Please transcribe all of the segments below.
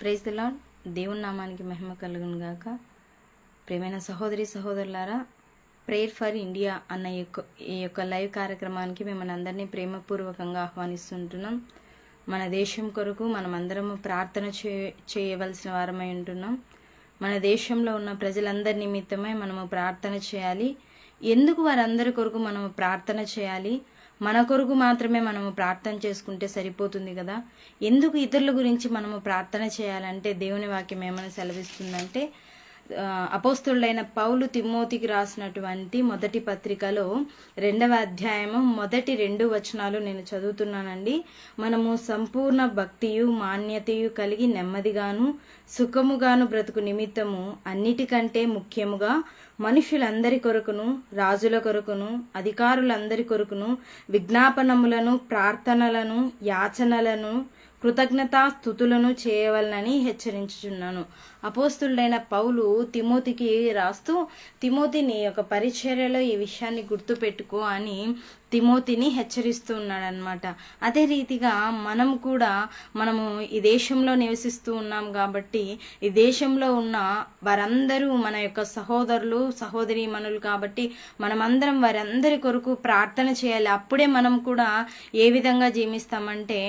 Praise the lord. దేవుని నామానికి మహిమ కలుగును గాక. ప్రియమైన సహోదరి సహోదరులారా, ప్రేయర్ ఫర్ ఇండియా అన్న ఈ యొక్క లైవ్ కార్యక్రమానికి మిమ్మల్ని అందరినీ ప్రేమపూర్వకంగా ఆహ్వానిస్తుంటున్నాం. మన దేశం కొరకు మనమందరము ప్రార్థన చేయవలసిన వారమై ఉంటున్నాం. మన దేశంలో ఉన్న ప్రజలందరి నిమిత్తమై మనము ప్రార్థన చేయాలి. ఎందుకు వారందరి కొరకు మనము ప్రార్థన చేయాలి? మన కొరకు మాత్రమే మనము ప్రార్థన చేసుకుంటే సరిపోతుంది కదా. ఎందుకు ఇతరుల గురించి మనము ప్రార్థన చేయాలంటే దేవుని వాక్యం ఏమైనా సెలవిస్తుందంటే, అపోస్తులుడైన పౌలు తిమోతికి రాసినటువంటి మొదటి పత్రికలో 2వ అధ్యాయము మొదటి 2 వచనాలు నేను చదువుతున్నానండి. మనము సంపూర్ణ భక్తియు మాన్యతయు కలిగి నెమ్మదిగాను సుఖముగాను బ్రతుకు నిమిత్తము అన్నిటికంటే ముఖ్యముగా మనుషులందరి కొరకును రాజుల కొరకును అధికారులందరి కొరకును విజ్ఞాపనములను ప్రార్థనలను యాచనలను కృతజ్ఞతాస్తుతులను చేయవలనని హెచ్చరించుచున్నాను. అపోస్తులుడైన పౌలు తిమోతికి రాస్తూ, తిమోతిని ఒక పరిచర్యలో ఈ విషయాన్ని గుర్తుపెట్టుకో అని తిమోతిని హెచ్చరిస్తూ ఉన్నాడనమాట. అదే రీతిగా మనము ఈ దేశంలో నివసిస్తూ ఉన్నాం కాబట్టి ఈ దేశంలో ఉన్న వారందరూ మన యొక్క సహోదరులు సహోదరీమణులు కాబట్టి మనమందరం వారందరి కొరకు ప్రార్థన చేయాలి. అప్పుడే మనం కూడా ఏ విధంగా జీవిస్తామంటే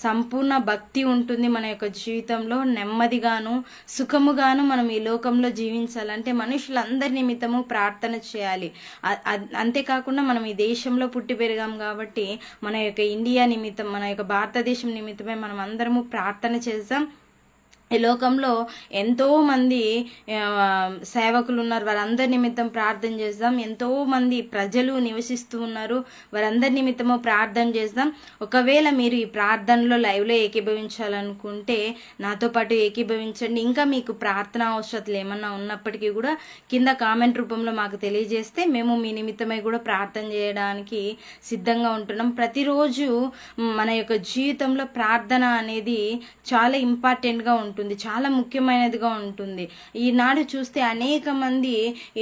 సంపూర్ణ భక్తి ఉంటుంది మన యొక్క జీవితంలో. నెమ్మదిగాను సుఖముగాను మనం ఈ లోకంలో జీవించాలంటే మనుషులందరి నిమిత్తము ప్రార్థన చేయాలి. అంతేకాకుండా మనం ఈ దేశంలో పుట్టి పెరిగాం కాబట్టి మన యొక్క ఇండియా నిమిత్తం, మన యొక్క భారతదేశం నిమిత్తమే మనం అందరము ప్రార్థన చేద్దాం. ఈ లోకంలో ఎంతో మంది సేవకులు ఉన్నారు, వారందరి నిమిత్తం ప్రార్థన చేద్దాం. ఎంతో మంది ప్రజలు నివసిస్తూ ఉన్నారు, వారందరి నిమిత్తము ప్రార్థన చేద్దాం. ఒకవేళ మీరు ఈ ప్రార్థనలో లైవ్లో ఏకీభవించాలనుకుంటే నాతో పాటు ఏకీభవించండి. ఇంకా మీకు ప్రార్థన అవసరతలు ఏమన్నా ఉన్నప్పటికీ కూడా కింద కామెంట్ రూపంలో మాకు తెలియజేస్తే మేము మీ నిమిత్తమై కూడా ప్రార్థన చేయడానికి సిద్ధంగా ఉంటున్నాం. ప్రతిరోజు మన యొక్క జీవితంలో ప్రార్థన అనేది చాలా ఇంపార్టెంట్గా ఉంటుంది, చాలా ముఖ్యమైనదిగా ఉంటుంది. ఈనాడు చూస్తే అనేక మంది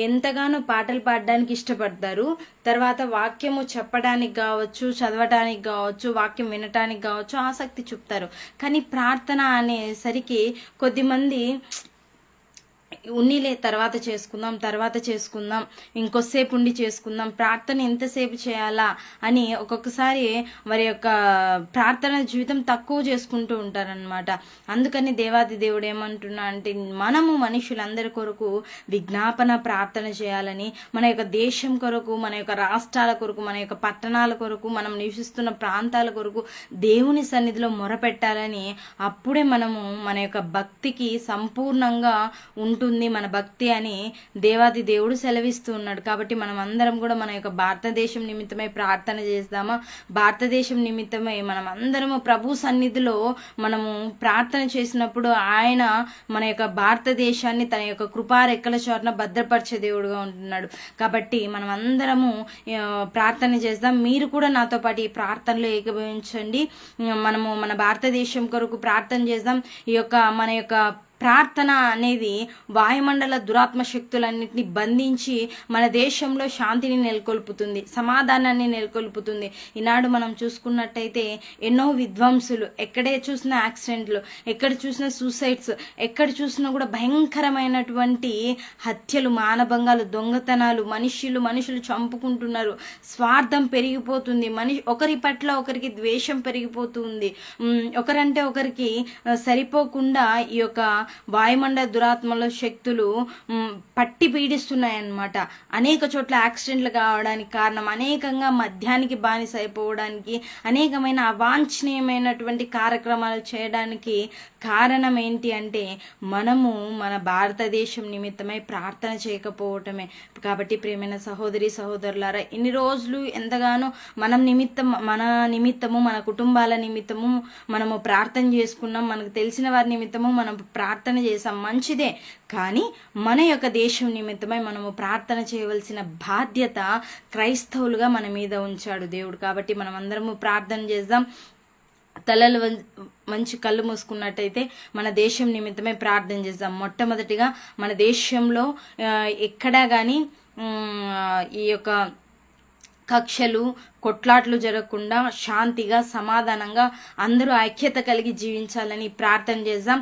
ఎంతగానో పాటలు పాడడానికి ఇష్టపడతారు, తర్వాత వాక్యము చెప్పడానికి కావచ్చు, చదవటానికి కావచ్చు, వాక్యం వినటానికి కావచ్చు ఆసక్తి చూపుతారు. కానీ ప్రార్థన అనేసరికి కొద్దిమంది ఉన్నీలే తర్వాత చేసుకుందాం ఇంకొసేపు ఉండి చేసుకుందాం, ప్రార్థన ఎంతసేపు చేయాలా అని ఒక్కొక్కసారి వారి యొక్క ప్రార్థన జీవితం తక్కువ చేసుకుంటూ ఉంటారనమాట. అందుకని దేవాది దేవుడు ఏమంటున్నా అంటే, మనము మనుషులందరి కొరకు విజ్ఞాపన ప్రార్థన చేయాలని, మన యొక్క దేశం కొరకు, మన యొక్క రాష్ట్రాల కొరకు, మన యొక్క పట్టణాల కొరకు, మనం నివసిస్తున్న ప్రాంతాల కొరకు దేవుని సన్నిధిలో మొరపెట్టాలని. అప్పుడే మనము మన యొక్క భక్తికి సంపూర్ణంగా ఉంటుంది మన భక్తి అని దేవాది దేవుడు సెలవిస్తూ ఉన్నాడు. కాబట్టి మనం అందరం కూడా మన యొక్క భారతదేశం నిమిత్తమై ప్రార్థన చేద్దామా. భారతదేశం నిమిత్తమై మనం అందరము ప్రభు సన్నిధిలో మనము ప్రార్థన చేసినప్పుడు ఆయన మన యొక్క భారతదేశాన్ని తన యొక్క కృపారెక్కల చోటున భద్రపరిచే దేవుడుగా ఉంటున్నాడు. కాబట్టి మనం అందరము ప్రార్థన చేద్దాం. మీరు కూడా నాతో పాటు ఈ ప్రార్థనలో ఏకీభవించండి. మనము మన భారతదేశం కొరకు ప్రార్థన చేద్దాం. మన యొక్క ప్రార్థన అనేది వాయుమండల దురాత్మ శక్తులన్నింటినీ బంధించి మన దేశంలో శాంతిని నెలకొల్పుతుంది, సమాధానాన్ని నెలకొల్పుతుంది. ఈనాడు మనం చూసుకున్నట్టయితే ఎన్నో విధ్వంసులు, ఎక్కడే చూసినా యాక్సిడెంట్లు, ఎక్కడ చూసినా సూసైడ్స్, ఎక్కడ చూసినా కూడా భయంకరమైనటువంటి హత్యలు, మానభంగాలు, దొంగతనాలు, మనుషులు చంపుకుంటున్నారు. స్వార్థం పెరిగిపోతుంది. ఒకరి పట్ల ఒకరికి ద్వేషం పెరిగిపోతుంది. ఒకరంటే ఒకరికి సరిపోకుండా ఈ యొక్క వాయుమండల దురాత్మల శక్తులు పట్టి పీడిస్తున్నాయన్నమాట. అనేక చోట్ల యాక్సిడెంట్లు కావడానికి కారణం, అనేకంగా మద్యానికి బానిస అయిపోవడానికి, అనేకమైన అవాంఛనీయమైనటువంటి కార్యక్రమాలు చేయడానికి కారణం ఏంటి అంటే మనము మన భారతదేశం నిమిత్తమై ప్రార్థన చేయకపోవటమే. కాబట్టి ప్రియమైన సహోదరి సహోదరులారా, ఇన్ని రోజులు ఎంతగానో మన నిమిత్తము మన కుటుంబాల నిమిత్తము మనము ప్రార్థన చేసుకున్నాం, మనకు తెలిసిన వారి నిమిత్తము మనం ప్రార్థన చేసాం, మంచిదే. కానీ మన యొక్క దేశం నిమిత్తమై మనము ప్రార్థన చేయవలసిన బాధ్యత క్రైస్తవులుగా మన మీద ఉంచాడు దేవుడు. కాబట్టి మనం అందరము ప్రార్థన చేద్దాం. తలలు మంచి కళ్ళు మూసుకున్నట్టయితే మన దేశం నిమిత్తమే ప్రార్థన చేద్దాం. మొట్టమొదటిగా మన దేశంలో ఎక్కడా కానీ ఈ యొక్క కక్షలు కొట్లాట్లు జరగకుండా శాంతిగా సమాధానంగా అందరూ ఐక్యత కలిగి జీవించాలని ప్రార్థన చేద్దాం.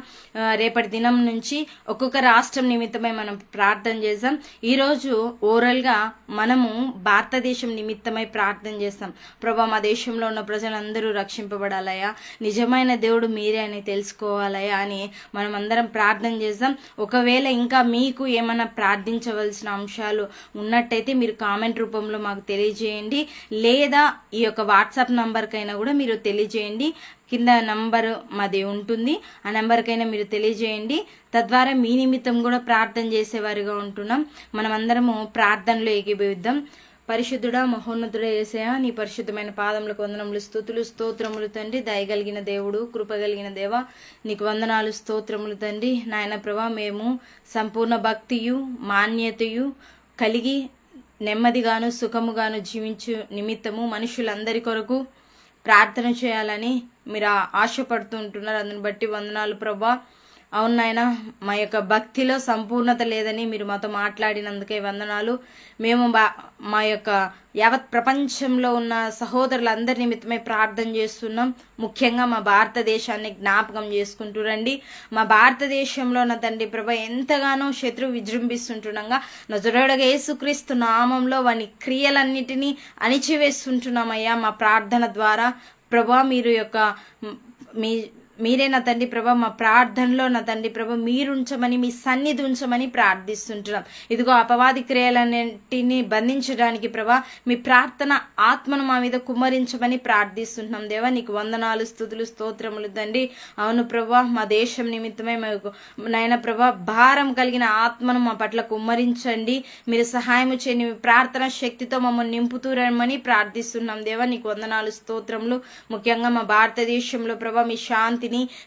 రేపటి దినం నుంచి ఒక్కొక్క రాష్ట్రం నిమిత్తమై మనం ప్రార్థన చేద్దాం. ఈరోజు ఓరల్గా మనము భారతదేశం నిమిత్తమై ప్రార్థన చేస్తాం. ప్రభా, మా దేశంలో ఉన్న ప్రజలందరూ రక్షింపబడాలయా, నిజమైన దేవుడు మీరే అని తెలుసుకోవాలయా అని మనం అందరం ప్రార్థన చేద్దాం. ఒకవేళ ఇంకా మీకు ఏమైనా ప్రార్థించవలసిన అంశాలు ఉన్నట్టయితే మీరు కామెంట్ రూపంలో మాకు తెలియజేయండి, లేదా ఈ యొక్క వాట్సాప్ నంబర్కైనా కూడా మీరు తెలియజేయండి. కింద నంబర్ మాది ఉంటుంది, ఆ నెంబర్కైనా మీరు తెలియజేయండి. తద్వారా మీ నిమిత్తం కూడా ప్రార్థన చేసేవారిగా ఉంటున్నాం. మనమందరము ప్రార్థనలో ఏకీభవిద్దాం. పరిశుద్ధుడా, మహోన్నతుడా యేసయ్యా, నీ పరిశుద్ధమైన పాదములకు వందనములు, స్తుతులు, స్తోత్రములు తండ్రి. దయగలిగిన దేవుడు, కృపగలిగిన దేవ, నీకు వందనాలు, స్తోత్రములు తండ్రి. నాయన ప్రభా, మేము సంపూర్ణ భక్తియు మాన్యతయు కలిగి నెమ్మదిగాను సుఖముగాను జీవించు నిమిత్తము మనుషులందరి కొరకు ప్రార్థన చేయాలని మీరు ఆశపడుతూ ఉంటున్నారు. అందుని బట్టి వందనాలు ప్రభా. అవును నాయన, మా యొక్క భక్తిలో సంపూర్ణత లేదని మీరు మాతో మాట్లాడినందుకే వందనాలు. మేము మా యొక్క యావత్ ప్రపంచంలో ఉన్న సహోదరులందరి నిమిత్తమై ప్రార్థన చేస్తున్నాం. ముఖ్యంగా మా భారతదేశాన్ని జ్ఞాపకం చేసుకుంటూ రండి. మా భారతదేశంలో నా తండ్రి ప్రభ ఎంతగానో శత్రువు విజృంభిస్తుంటుండగా నజరేయుడైన యేసుక్రీస్తు నామంలో వాని క్రియలన్నిటినీ అణిచివేస్తుంటున్నామయ్యా. మా ప్రార్థన ద్వారా ప్రభా, మీరు యొక్క మీరే నా తండ్రి ప్రభా మా ప్రార్థనలో నా తండ్రి ప్రభా మీరుంచమని, మీ సన్నిధి ఉంచమని ప్రార్థిస్తుంటున్నాం. ఇదిగో అపవాది క్రియలన్నింటినీ బంధించడానికి ప్రభా మీ ప్రార్థన ఆత్మను మా మీద కుమ్మరించమని ప్రార్థిస్తుంటున్నాం. దేవా, నీకు వందనాలు, స్తుతులు, స్తోత్రములు తండ్రి. అవును ప్రభా, మా దేశం నిమిత్తమే మాకు నాయన ప్రభా భారం కలిగిన ఆత్మను మా పట్ల కుమ్మరించండి. మీరు సహాయం చేయండి. మీ ప్రార్థన శక్తితో మమ్మల్ని నింపుతూరమని ప్రార్థిస్తున్నాం. దేవా, నీకు వందనాలు, స్తోత్రములు. ముఖ్యంగా మా భారతదేశంలో ప్రభా మీ శాంతి,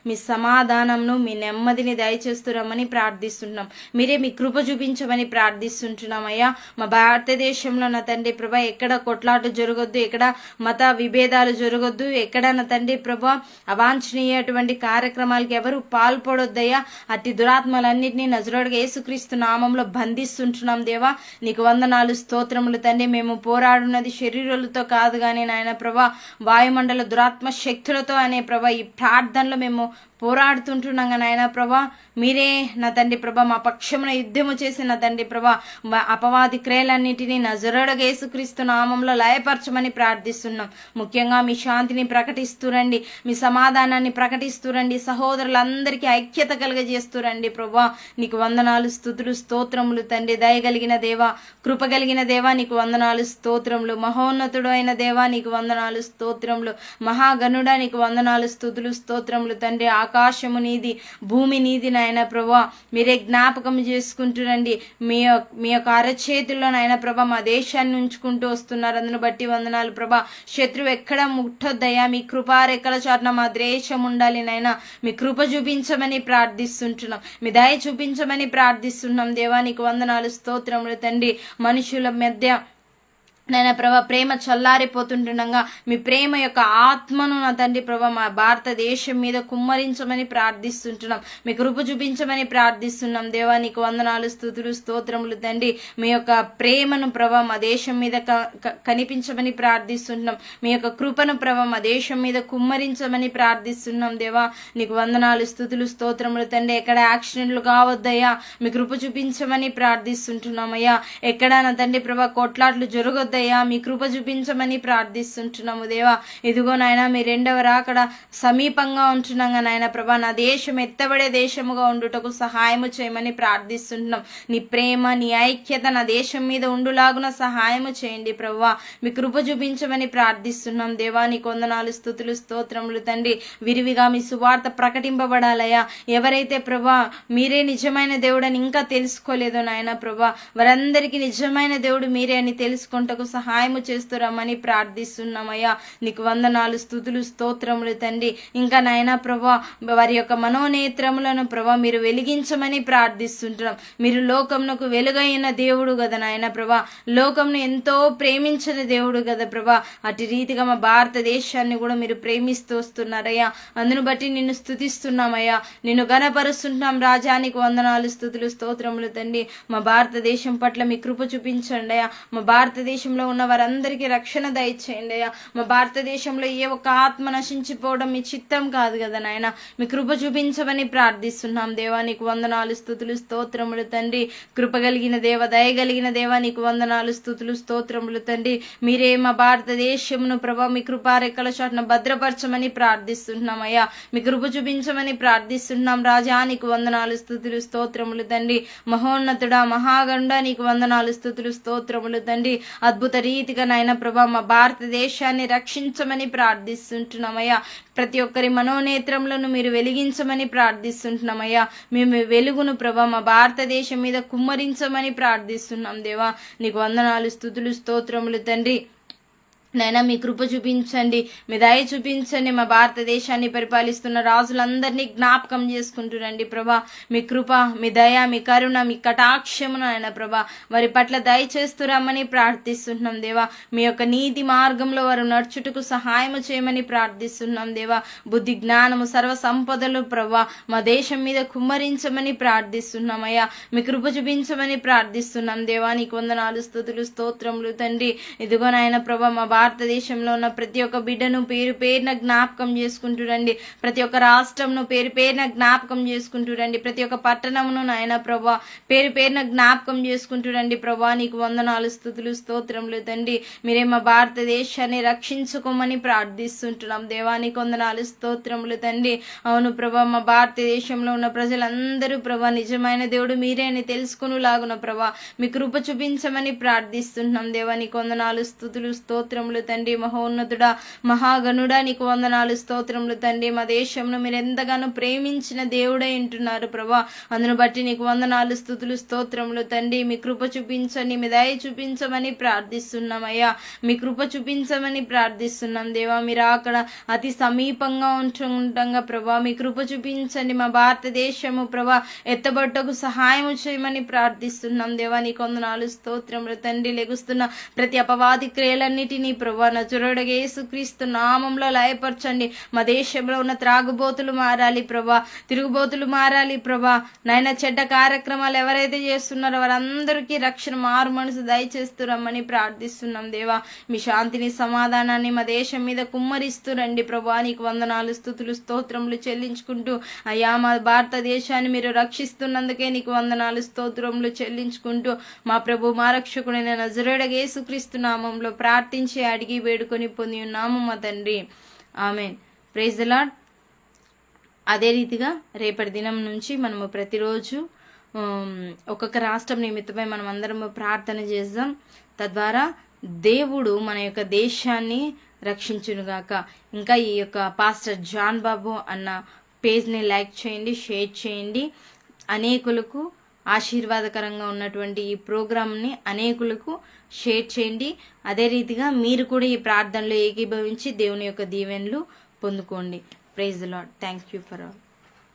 మీ సమాధానంను, మీ నెమ్మదిని దయచేస్తున్నామని ప్రార్థిస్తున్నాం. మీరే మీ కృప చూపించమని ప్రార్థిస్తుంటున్నామయ్యా. మా భారతదేశంలో నా తండ్రి ప్రభా ఎక్కడ కొట్లాట జరగొద్దు, ఎక్కడ మత విభేదాలు జరగొద్దు, ఎక్కడ నా తండ్రి ప్రభా అవాంఛనీయటువంటి కార్యక్రమాలకి ఎవరు పాల్పడొద్దయ్యా. అట్టి దురాత్మలన్నింటినీ నజరేయుడైన యేసుక్రీస్తు నామంలో బంధిస్తుంటున్నాం. దేవా, నీకు వందనాలు, స్తోత్రములు తండ్రి. మేము పోరాడున్నది శరీరాలతో కాదు కానీ నాయన ప్రభా వాయుమండల దురాత్మ శక్తులతో అనే ప్రభా ఈ ప్రార్థనలో మేము పోరాడుతుంటున్నాం. నాయన ప్రభా మీరే నా తండ్రి ప్రభా మా పక్షమున యుద్ధము చేసి నా తండ్రి ప్రభా అపవాది క్రియలన్నింటినీ నజరేయుడైన యేసుక్రీస్తు నామంలో లయపరచమని ప్రార్థిస్తున్నాం. ముఖ్యంగా మీ శాంతిని ప్రకటిస్తూరండి, మీ సమాధానాన్ని ప్రకటిస్తూరండి, సహోదరులందరికీ ఐక్యత కలుగజేస్తూరండి. ప్రభా, నీకు వందనాలు, స్తుతులు, స్తోత్రములు తండ్రి. దయగలిగిన దేవా, కృపగలిగిన దేవా, నీకు వందనాలు, స్తోత్రములు. మహోన్నతుడు అయిన దేవా, నీకు వందనాలు, స్తోత్రములు. మహాగణుడా, నీకు వందనాలు, స్తుతులు, స్తోత్రములు తండ్రి. ఆకాశము నీది, భూమి నీది నాయన ప్రభా. మీరే జ్ఞాపకం చేసుకుంటురండి. మీ యొక్క అరచేతుల్లో నాయన ప్రభా మా దేశాన్ని ఉంచుకుంటూ వస్తున్నారు. అందును బట్టి వందనాలు ప్రభా. శత్రువు ఎక్కడ ముట్టొద్దయ్యా. మీ కృపారెక్కల చాటున మా దేశం ఉండాలి నాయన. మీ కృప చూపించమని ప్రార్థిస్తుంటున్నాం, మీ దయ చూపించమని ప్రార్థిస్తున్నాం. దేవా, నీకు వందనాలు, స్తోత్రములు తండ్రి. మనుషుల మధ్య నాయన ప్రభా ప్రేమ చల్లారిపోతుండగా మీ ప్రేమ యొక్క ఆత్మను నా తండ్రి ప్రభా మా భారతదేశం మీద కుమ్మరించమని ప్రార్థిస్తుంటున్నాం. మీ కృప చూపించమని ప్రార్థిస్తున్నాం. దేవా, నీకు వందనాలు, స్తుతులు, స్తోత్రములు తండ్రి. మీ యొక్క ప్రేమను ప్రభా మా దేశం మీద కనిపించమని ప్రార్థిస్తున్నాం. మీ యొక్క కృపను ప్రభా మా దేశం మీద కుమ్మరించమని ప్రార్థిస్తున్నాం. దేవా, నీకు వందనాలు, స్తుతులు, స్తోత్రములు తండ్రి. ఎక్కడ యాక్సిడెంట్లు కావద్దయ్యా, మీ కృప చూపించమని ప్రార్థిస్తుంటున్నామయ్యా. ఎక్కడ నా తండ్రి ప్రభా కొట్లాట్లు జరగొద్దు, మీ కృప చూపించమని ప్రార్థిస్తుంటున్నాము. దేవా, ఇదిగో నాయన మీ రెండవ రాకడ సమీపంగా ఉంటున్నాగా నాయన ప్రభా నా దేశం ఎత్తబడే దేశముగా ఉండుటకు సహాయము చేయమని ప్రార్థిస్తుంటున్నాం. నీ ప్రేమ, నీ ఐక్యత నా దేశం మీద ఉండులాగున సహాయము చేయండి ప్రభా. మీ కృప చూపించమని ప్రార్థిస్తున్నాం. దేవా, నీకు వందనాలు, స్తుతులు, స్తోత్రములు తండ్రి. విరివిగా మీ సువార్త ప్రకటింపబడాలయా. ఎవరైతే ప్రభా మీరే నిజమైన దేవుడని ఇంకా తెలుసుకోలేదో నాయన ప్రభా వారందరికీ నిజమైన దేవుడు మీరే అని తెలుసుకుంటకు సహాయము చేస్తురమ్మని ప్రార్థిస్తున్నామయ్యా. నీకు వందనాలు, స్తుతులు, స్తోత్రములు తండ్రి. ఇంకా నాయన ప్రభా వారి యొక్క మనోనేత్రములను ప్రభా మీరు వెలిగించమని ప్రార్థిస్తుంటున్నాం. మీరు లోకమునకు వెలుగైన దేవుడు కదా నాయన ప్రభా, లోకంను ఎంతో ప్రేమించిన దేవుడు కదా ప్రభా. అటు రీతిగా మా భారతదేశాన్ని కూడా మీరు ప్రేమిస్తూ వస్తున్నారయ్యా. అందును బట్టి నిన్ను స్తుతిస్తున్నామయ్యా, నిన్ను గణపరుస్తుంటున్నాం రాజా. నీకు వందనాలు, స్తుతులు, స్తోత్రములు తండ్రి. మా భారతదేశం పట్ల మీ కృప చూపించండి అయ్యా. మా భారతదేశంలో భారతదేశంలో ఉన్న వారందరికీ రక్షణ దయచేయండి అయ్యా. మా భారతదేశంలో ఏ ఒక్క ఆత్మ నశించిపోవడం మీ చిత్తం కాదు కదా నాయన. మీ కృప చూపించమని ప్రార్థిస్తున్నాం దేవా. నీకు వందనాలు, స్తుతులు, స్తోత్రములు తండ్రి. కృప కలిగిన దేవ, దయగలిగిన దేవా, నీకు వందనాలు, స్తుతులు, స్తోత్రములు తండ్రి. మీరే మా భారతదేశమును ప్రభా మీ కృపారెక్కల చాటున భద్రపరచమని ప్రార్థిస్తున్నాం అయ్యా. మీ కృప చూపించమని ప్రార్థిస్తున్నాం రాజా. నీకు వందనాలు, స్తుతులు, స్తోత్రములు తండ్రి. మహోన్నతుడా, మహాగండ, నీకు వందనాలు, స్తుతులు, స్తోత్రములు తండ్రి. అద్భుత రీతిగా నాయన ప్రభా మా భారతదేశాన్ని రక్షించమని ప్రార్థిస్తుంటున్నామయ్యా. ప్రతి ఒక్కరి మనోనేత్రములను మీరు వెలిగించమని ప్రార్థిస్తుంటున్నామయ్యా. మేము వెలుగును ప్రభా మా భారతదేశం మీద కుమ్మరించమని ప్రార్థిస్తున్నాం దేవా. నీకు వందనాలు, స్తుతులు, స్తోత్రములు తండ్రి. నైనా మీ కృప చూపించండి, మీ దయ చూపించండి. మా భారతదేశాన్ని పరిపాలిస్తున్న రాజులందరినీ జ్ఞాపకం చేసుకుంటురండి ప్రభా. మీ కృప, మీ దయ, మీ కరుణ, మీ కటాక్షమును ఆయన ప్రభా వారి పట్ల దయచేస్తురమ్మని ప్రార్థిస్తున్నాం దేవా. మీ యొక్క నీతి మార్గంలో వారు నడుచుటకు సహాయము చేయమని ప్రార్థిస్తున్నాం దేవా. బుద్ధి, జ్ఞానము, సర్వ సంపదలు ప్రభా మా దేశం మీద కుమ్మరించమని ప్రార్థిస్తున్నామయ్యా. మీ కృప చూపించమని ప్రార్థిస్తున్నాం దేవా. నీకు వందనాలు, స్తుతులు, స్తోత్రములు తండ్రి. ఇదిగో నాయన ప్రభా మా భారతదేశంలో ఉన్న ప్రతి ఒక్క బిడ్డను పేరు పేరున జ్ఞాపకం చేసుకుంటూ రండి. ప్రతి ఒక్క రాష్ట్రంను పేరు పేరున జ్ఞాపకం చేసుకుంటూ రండి. ప్రతి ఒక్క పట్టణమును నాయన ప్రభా పేరు పేరున జ్ఞాపకం చేసుకుంటూ రండి ప్రభా. నీకు వందనాలు, స్తుతులు, స్తోత్రములు తండ్రి. మీరే మా భారతదేశాన్ని రక్షించుకోమని ప్రార్థిస్తుంటున్నాం దేవా. నీకు వందనాలు, స్తోత్రములు తండ్రి. అవును ప్రభా మా భారతదేశంలో ఉన్న ప్రజలందరూ ప్రభా నిజమైన దేవుడు మీరే అని తెలుసుకునేలాగున ప్రభా మీ కృప చూపించమని ప్రార్థిస్తున్నాం దేవా. నీకు వందనాలు, స్తుతులు, స్తోత్రములు తండ్రి. మహోన్నతుడా, మహాగణుడా, నీకు వందనాలు, స్తోత్రములు తండ్రి. మా దేశంలో మీరు ఎంతగానో ప్రేమించిన దేవుడే ఉంటున్నారు ప్రభా. అందును బట్టి నీకు వందనాలు, స్తుతులు, స్తోత్రములు తండ్రి. మీ కృప చూపించండి, మీ దయ చూపించమని ప్రార్థిస్తున్నామయ్యా. మీ కృప చూపించమని ప్రార్థిస్తున్నాం దేవా. మీరు అక్కడ అతి సమీపంగా ఉంటుండగా ప్రభా మీ కృప చూపించండి. మా భారతదేశము ప్రభా ఎత్తబట్టకు సహాయం చేయమని ప్రార్థిస్తున్నాం దేవా. నీకు వందనాలు, స్తోత్రములు తండ్రి. లెగుస్తున్న ప్రతి అపవాది క్రియలన్నిటినీ ప్రభా నజరేయుడైన యేసుక్రీస్తు నామంలో లయపరచండి. మా దేశంలో ఉన్న త్రాగుబోతులు మారాలి ప్రభా, తిరుగుబోతులు మారాలి ప్రభా. నాయన చెడ్డ కార్యక్రమాలు ఎవరైతే చేస్తున్నారో వారందరికీ రక్షణ, మారు మనసు దయచేస్తురమ్మని ప్రార్థిస్తున్నాం దేవా. మీ శాంతిని, సమాధానాన్ని మా దేశం మీద కుమ్మరిస్తురండి ప్రభా. నీకు వందనాలు, స్తుతులు, స్తోత్రములు చెల్లించుకుంటూ అయ్యా మా భారతదేశాన్ని మీరు రక్షిస్తున్నందుకే నీకు వందనాలు, స్తోత్రములు చెల్లించుకుంటూ మా ప్రభు, మా రక్షకుడైన నజరేయుడైన యేసుక్రీస్తు నామంలో ప్రార్థించి అడిగి వేడుకొని పొంది ఉన్నాము మా తండ్రి. ఆమెన్. Praise the Lord. అదే రీతిగా రేపటి దినం నుంచి మనము ప్రతిరోజు ఒక్కొక్క రాష్ట్రం నిమిత్తమై మనం అందరము ప్రార్థన చేద్దాం. తద్వారా దేవుడు మన యొక్క దేశాన్ని రక్షించునుగాక. ఇంకా ఈ యొక్క పాస్టర్ జాన్ బాబు అన్న పేజ్ని లైక్ చేయండి, షేర్ చేయండి. అనేకులకు ఆశీర్వాదకరంగా ఉన్నటువంటి ఈ ప్రోగ్రామ్ని అనేకులకు షేర్ చేయండి. అదే రీతిగా మీరు కూడా ఈ ప్రార్థనలో ఏకీభవించి దేవుని యొక్క దీవెనలు పొందుకోండి. Praise the Lord. Thank you for all.